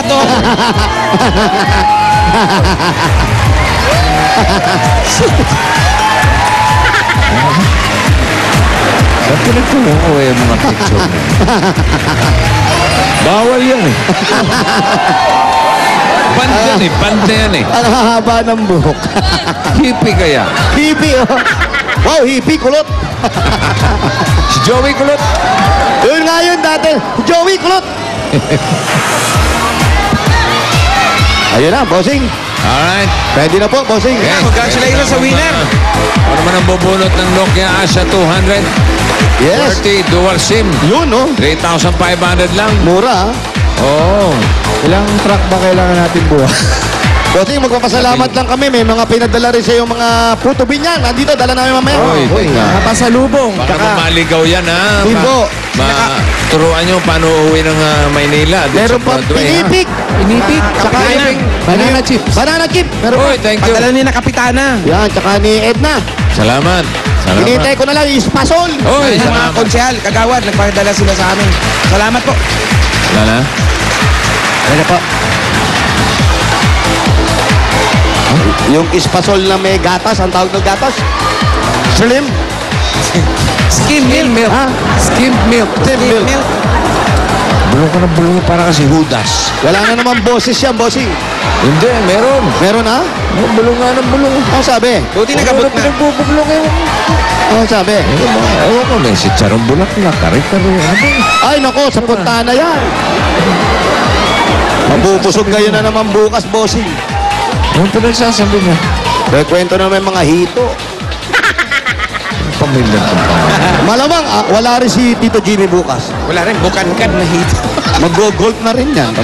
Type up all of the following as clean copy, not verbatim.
to. Ba't pinagkulong ko yung mga picture? Bawal yan eh. Pante yan eh. Ang hahaba ng buhok. Hippie kaya. Hippie, oh. Wow, hippie, kulot. Si Joey Kulot. Yun nga yun dati. Joey, kulot. Ayun na, bossing. Alright. Pwede na po, bossing. Okay. Congratulations sa winner. Ano man ang bubunot ng Nokia Asha 200? Yes. 30 dual SIM. Yun, no? 3,500 lang. Mura, ah. Oo. Ilang truck ba kailangan natin buhat? Bossing, magpapasalamat lang kami. May mga pinadala rin sa yung mga puto binyan. Nandito, dala namin mamaya. Oy, teka. Pasalubong. Baka mamaligaw yan, ha? Hindi po. Turuan nyo paano uuwi ng Maynila. Meron pa pinipik. Pinipik. Tsaka banana chips. Banana chip. Meron Oy, pa. thank you. Padala ni na Kapitana. Yan, tsaka ni Edna. Salamat. Salamat. Hinihintay ko na lang yung ispasol. Oy, Ay, mga salamat. konsyal, kagawad, nagpadala sila sa amin. Salamat po. Wala na? Ano po? Yung ispasol na may gatas, ang tawag ng gatas? Slim? Skim milk. Ha? Skim milk. Skim milk. Bulong ka ng bulong para kasi Judas. Wala na naman boses yan, bossing. Hindi, meron. Meron ha? Bulong nga ng bulong. Ano sabi? Buti nagabot na. Pinagbubulong kayo. Ano sabi? Ewan ko, may si Charong Bulaklak, kare-kare. Ano? Ay, nako, sa puntana yan. Mabubusog kayo na naman bukas, bossing. Ano pinagsasabi niya? Dahil kwento na may mga hito. Pamilya ko pa. Malamang, wala rin si Tito Jimmy bukas. Wala rin, bukan-kan na hito. Mag-golf na rin yan.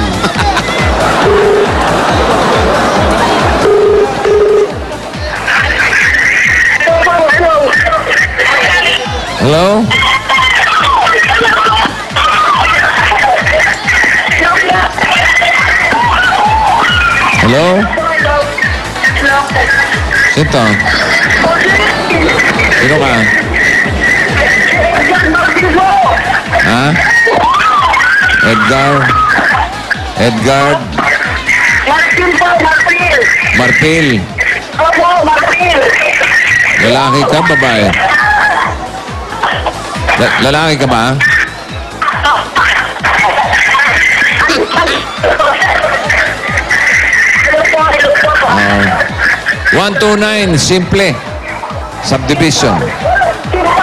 Hello? Hello? Sito? Sino ka? Ha? Edgar? Edgar? Martin po, Martin. Martil? Opo, Martin. Lalaki ka, babae? Lalaki ka ba? Hello po, hello po. 129, simple. Subdivision.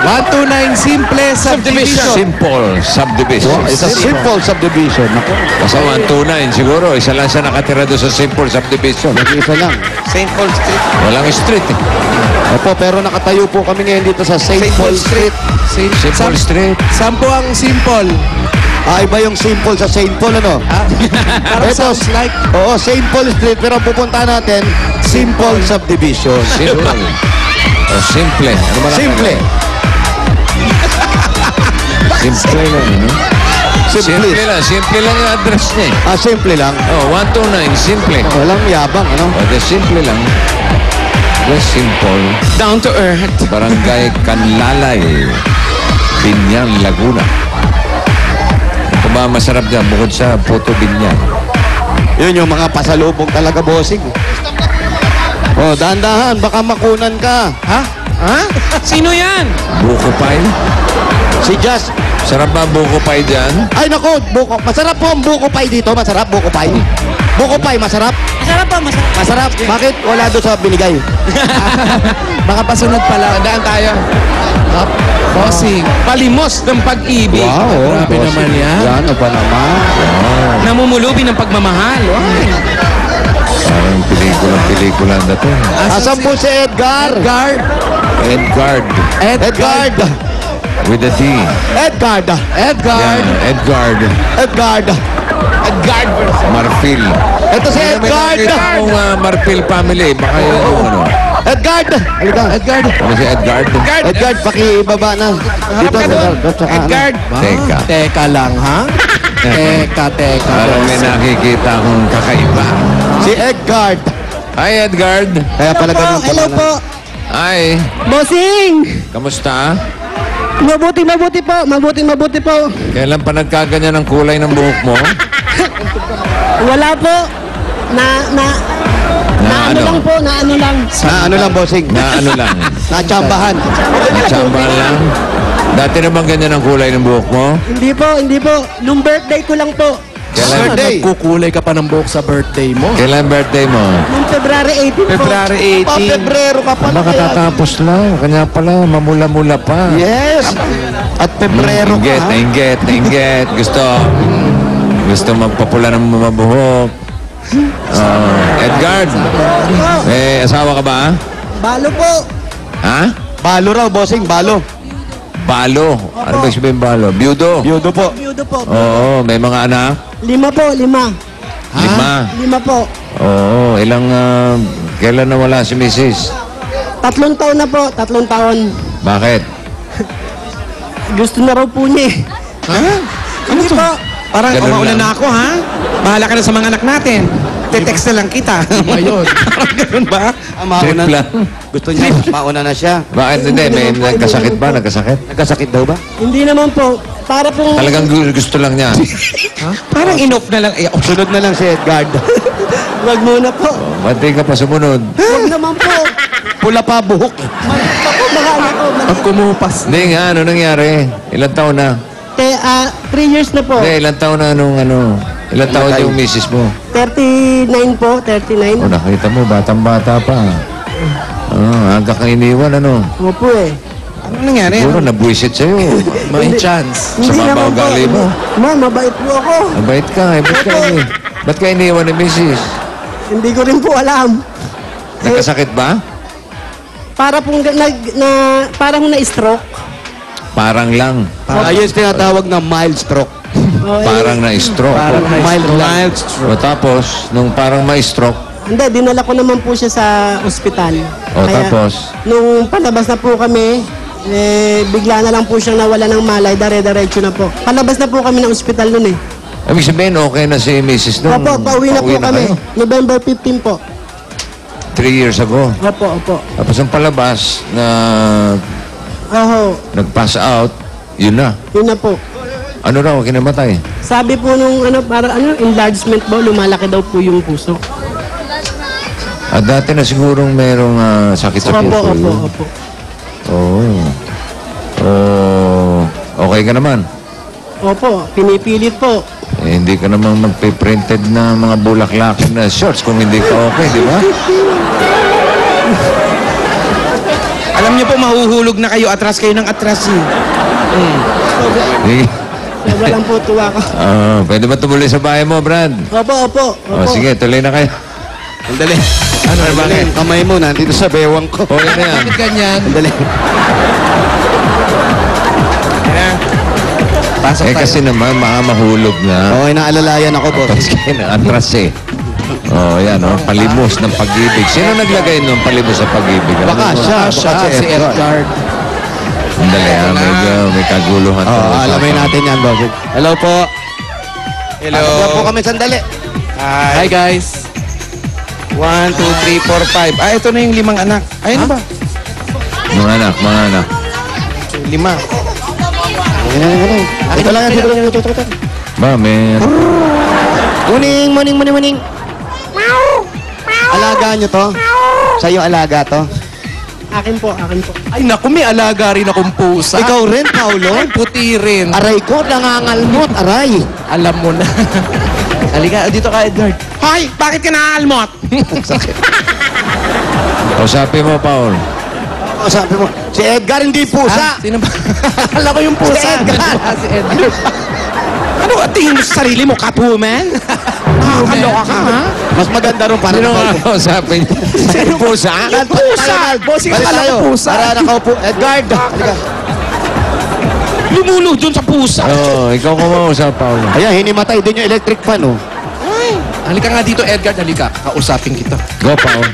129 simple subdivision. Simple subdivision. It's a simple subdivision. Naku, Kasi 129 siguro. Isa lang siya nakatira doon sa simple subdivision. isa lang. St. Paul Street. Walang street eh. Opo, pero nakatayo po kami ngayon dito sa St. Paul Street. Simple street. Sampo ang simple. Iba yung simple sa St. Paul, ano? Parang Ito, sounds like Oo, St. Paul Street, pero pupunta natin, simple subdivision. Simple. O simple. Ano ba Simple. Simple lang. Ano? Simple. Simple lang. Simple lang yung address niya eh. Simple lang. Oh, 129, simple. Walang yabang, ano? O, the simple lang. Just simple. Down to earth. Barangay Canlalay. Binyan, Laguna. Ito ba masarap dyan bukod sa Puto Binyan? Yun yung mga pasalubong talaga, bossing. Oh, dahan-dahan, baka makunan ka. Ha? Ha? Sino yan? Buko pie? Si Jazz. Sarap ba buko pie dyan? Ay, naku, buko. Masarap po ang buko pie dito. Masarap, buko pie. Buko pie, masarap. Masarap po, masarap. Masarap. Bakit? Wala doon sa binigay. baka pasunod pala. Daan tayo. Bossing. Palimos ng pag-ibig. Grabe bossing. naman yan. Yan, ano ba naman? Namumulubi ng pagmamahal. Ay. Parang pelikula na to. Asan po si Edgar? Edgard. Edgard. Edgard. With a D. Edgard. Edgard. Yan, Edgard. Edgard. Edgard. Marfil. Ito si Edgard. Kung Marfil family, baka yun yung ano. Edgard. Halika. Edgard. Ano si Edgard? Edgard, pakibaba na. Dito, ka doon. tsaka ano. Edgard. Teka. Teka lang, ha? Teka. Parang may nakikita akong kakaiba. Si Edgard. Hi, Edgard. Kaya pala ganun Hello po. Hi. Bossing! Kamusta? Mabuti po. Kailan pa nagkaganyan ang kulay ng buhok mo? Wala po. Na ano lang po, na ano lang. Na ano lang, bossing? Na ano lang? Natsambahan. Natsambahan lang? Dati naman ganyan ang kulay ng buhok mo? Hindi po. Nung birthday ko lang po. Kailan, Birthday. Nagkukulay ka pa ng buhok sa birthday mo. kailan birthday mo? Nung February 18 po. February Pa, 18. Pebrero ka pala. Baka tatapos lang. Kanya pala, mamula-mula pa. Yes. At Pebrero ka, ha? Nainggit. Gusto magpapula ng mga buhok. Edgard, may asawa ka ba? Balo po. Ha? Balo raw, bossing. Balo. Balo. Ano ba sabihin balo? Byudo. Byudo po. Biyudo po. Oo, may mga anak? 5 po, 5. 5. 5 po. Oo, kailan nawala si Mrs.? 3 taon na po, 3 taon. Bakit? Gusto na raw po niya eh. Ha? Ano to? Parang Ganun umaulan lang. na ako, ha? Bahala ka na sa mga anak natin. Te-text na lang kita. Ayun. Parang ganun ba? Trip Mauna. lang. Gusto niya, mauna na siya. Bakit hindi? May nagkasakit ba? Nagkasakit? Nagkasakit daw ba? Hindi naman po. Para pong... Talagang gusto lang niya. Parang inoff na lang. Eh, Sunod na lang si Edgard. Wag muna po. Ba't di ka pa sumunod? Wag naman po. Pula pa buhok. Ako, baka ano po. Pag kumupas. Hindi nga, ano nangyari? Ilang taon na? 3 years na po. Hindi, ilang taon na ilang taon yung misis mo? 39 po, 39. O, nakita mo, batang-bata pa. Aga kang iniwan, ano? Opo eh. ano nangyari? Siguro, nabuisit sa'yo. May chance. Sa mabaw gali mo. Ma, mabait po ako. Mabait ka, ba't ka iniwan ni misis? Hindi ko rin po alam. Nagkasakit ba? Para pong parang na-stroke. Parang lang. Ayun tinatawag na mild stroke. Parang na-stroke. Mild stroke. O tapos, nung parang may stroke, Hindi, dinala ko naman po siya sa ospital. o tapos, Nung palabas na po kami, bigla na lang po siyang nawala ng malay, dare-diretso na po. Palabas na po kami ng ospital nun eh. ibig sabihin, okay na si misis nung Opo, pauwi na po kami. kayo? November 15 po. 3 years ago. Opo. Tapos ang palabas na Oho, nag-pass out, yun na. yun na po. Ano raw, kinamatay? Sabi po nung enlargement po, lumalaki daw po yung puso. At dati na sigurong merong sakit sa puso yun. Opo. Okay ka naman. Opo, pinipilit po. Hindi ka naman magpe-printed na mga bulaklak na shorts kung hindi ka okay, di ba? Alam niyo po, mahuhulog na kayo. Atras kayo ng atras eh. Sige. Walang po tuwa ko. Pwede ba tumuloy sa bahay mo, Brad? Opo. Sige, tuloy na kayo. Sandali. Ano, bakit? Yung kamay mo nandito sa bewang ko. O, yan na yan. Bakit ganyan? Sandali. Pasok tayo. Kasi naman, mahulog na. Okay, naalalayan ako, boss. Tapos kayo na atras eh. Yan, palimos ng pag-ibig. Sino naglagay ng palimos sa pag-ibig? Alam Baka mo? siya, Siya, si Edgard. Sandali, medyo may kaguluhan. alamin natin yan, boss. Hello po. Hello. Pasok po kami sandali. Hi guys. 1, 2, 3, 4, 5. Ito na yung 5 anak. Ay, ano ba? Mga anak. 5. Ito lang yan, ito. Ba, may... Muning. Alaga nyo to? Sa'yo alaga to? Akin po. Ay naku, may alaga rin akong pusa. Ikaw rin, Paulo? Ay, puti rin. Aray ko, nangangalmot, aray. Alam mo na. Halika, dito ka, Edgard. Hoy, bakit ka naaalmot? Kausapin mo, Paul. O, sabi mo, si Edgar hindi pusa. Sino ba? Alam ko yung pusa. Si Edgar. Si Edgar. Ano ka tingin mo sa sarili mo, Catwoman? Nakakaloka ka, ha? Mas maganda rin para Sino nga nakaupo. kausapin? Sino pusa? Pusa! Bossing, Balik akala tayo. ko pusa. Para nakaupo. Edgard! Halika. Lumulog dun sa pusa. Ikaw kumausap, Paul. Ayan, hinimatay din yung electric fan, oh. Halika nga dito, Edgard. Halika. Kausapin kita. Go, Paul.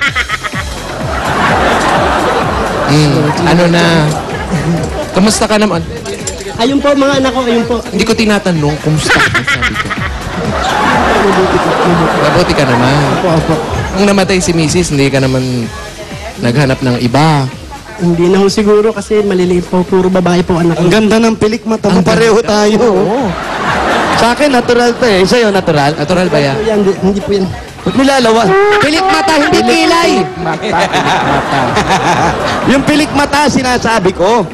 Ano na? Kamusta ka naman? Ayun po, mga anak ko, ayun po. Hindi ko tinatanong kumusta ka, sabi ko. Mabuti ka naman. Opo. Nung namatay si Mrs., hindi ka naman naghanap ng iba. Hindi na ho siguro kasi maliliit po, puro babae po anak ko. Ang ganda ng pilik mata mo. Pareho tayo. Oo. Sa akin, natural to eh. Sa'yo, natural. Natural ba yan? Po yan, hindi po yan. Ba't nilalawan? Pilik mata, hindi kilay. Yung pilik mata, sinasabi ko.